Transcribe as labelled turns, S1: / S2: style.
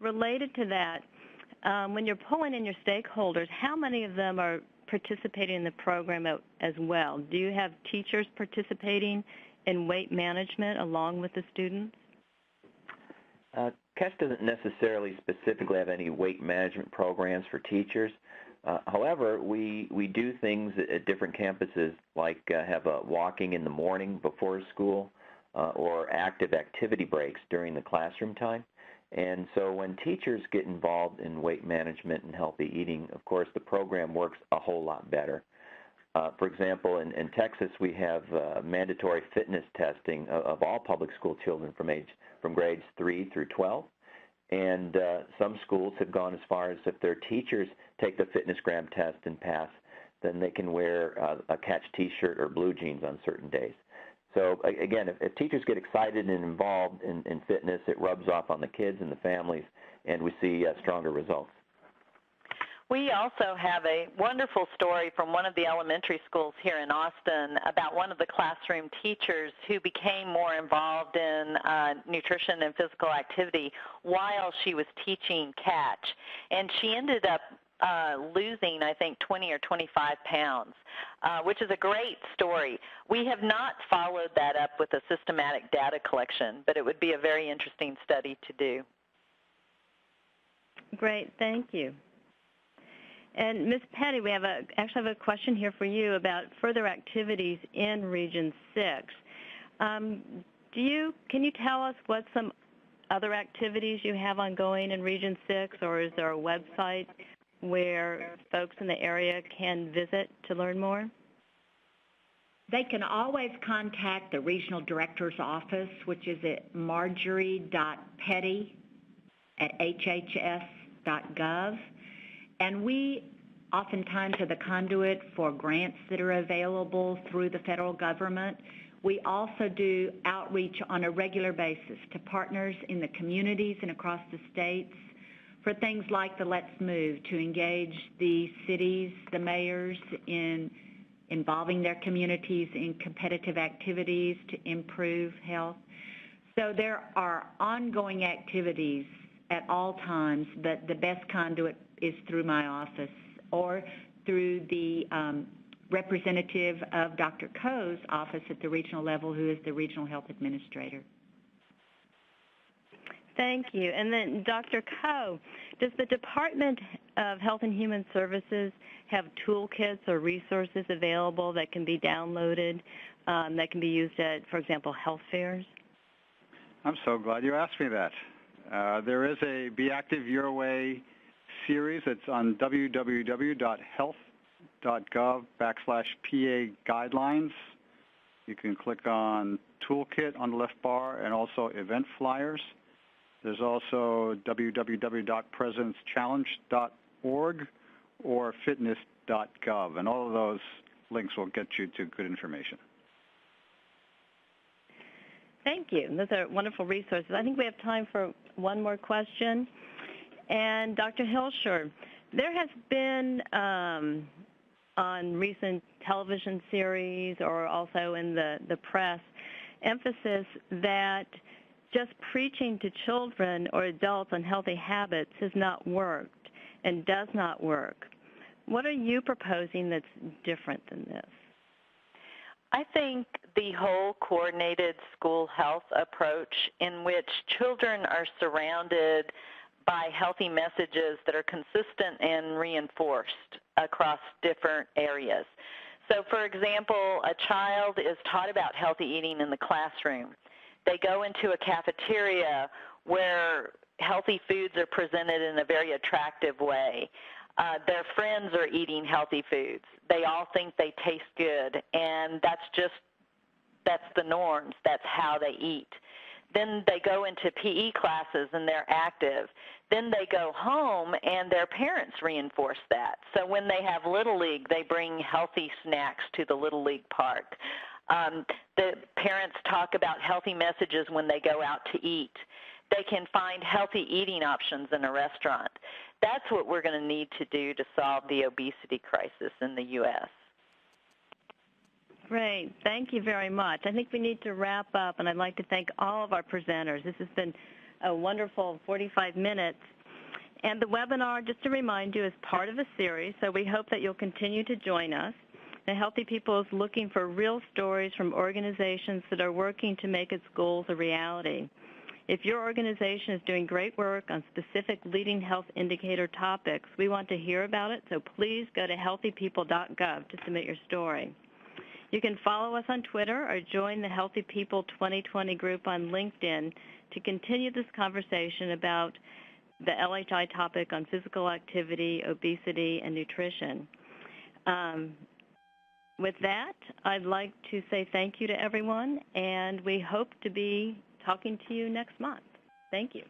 S1: related to that, when you're pulling in your stakeholders, how many of them are participating in the program as well? Do you have teachers participating in weight management along with the students?
S2: CHS doesn't necessarily specifically have any weight management programs for teachers. However, we do things at different campuses, like have a walking in the morning before school or active activity breaks during the classroom time. And so when teachers get involved in weight management and healthy eating, of course, the program works a whole lot better. For example, in Texas, we have mandatory fitness testing of all public school children from grades 3 through 12. And some schools have gone as far as if their teachers take the fitnessgram test and pass, then they can wear a Catch T-shirt or blue jeans on certain days. So again, if teachers get excited and involved in fitness, it rubs off on the kids and the families, and we see stronger results.
S3: We also have a wonderful story from one of the elementary schools here in Austin about one of the classroom teachers who became more involved in nutrition and physical activity while she was teaching Catch. And she ended up losing, I think, 20 or 25 pounds, which is a great story. We have not followed that up with a systematic data collection, but it would be a very interesting study to do.
S1: Great, thank you. And Ms. Petty, we have actually have a question here for you about further activities in Region 6. Can you tell us what some other activities you have ongoing in Region 6, or is there a website where folks in the area can visit to learn more?
S4: They can always contact the Regional Director's Office, which is at marjorie.petty@hhs.gov. And we oftentimes are the conduit for grants that are available through the federal government. We also do outreach on a regular basis to partners in the communities and across the states for things like the Let's Move, to engage the cities, the mayors in involving their communities in competitive activities to improve health. So there are ongoing activities at all times, but the best conduit is through my office or through the representative of Dr. Koh's office at the regional level, who is the Regional Health Administrator.
S1: Thank you. And then, Dr. Koh, does the Department of Health and Human Services have toolkits or resources available that can be downloaded, that can be used at, for example, health fairs?
S5: I'm so glad you asked me that. There is a Be Active Your Way series. It's on www.health.gov/PA guidelines. You can click on Toolkit on the left bar and also event flyers. There's also www.presidentschallenge.org or fitness.gov, and all of those links will get you to good information.
S1: Thank you. Those are wonderful resources. I think we have time for one more question. And Dr. Hilscher, there has been on recent television series or also in the press emphasis that just preaching to children or adults on healthy habits has not worked and does not work. What are you proposing that's different than this?
S3: I think the whole coordinated school health approach in which children are surrounded by healthy messages that are consistent and reinforced across different areas. So, for example, a child is taught about healthy eating in the classroom. They go into a cafeteria where healthy foods are presented in a very attractive way. Their friends are eating healthy foods. They all think they taste good, and that's the norms. That's how they eat. Then they go into PE classes and they're active. Then they go home and their parents reinforce that. So when they have Little League, they bring healthy snacks to the Little League park. The parents talk about healthy messages when they go out to eat. They can find healthy eating options in a restaurant. That's what we're going to need to do to solve the obesity crisis in the U.S.
S1: Great. Thank you very much. I think we need to wrap up, and I'd like to thank all of our presenters. This has been a wonderful 45 minutes. And the webinar, just to remind you, is part of a series, so we hope that you'll continue to join us. The Healthy People is looking for real stories from organizations that are working to make its goals a reality. If your organization is doing great work on specific leading health indicator topics, we want to hear about it, so please go to healthypeople.gov to submit your story. You can follow us on Twitter or join the Healthy People 2020 group on LinkedIn to continue this conversation about the LHI topic on physical activity, obesity, and nutrition. With that, I'd like to say thank you to everyone, and we hope to be talking to you next month. Thank you.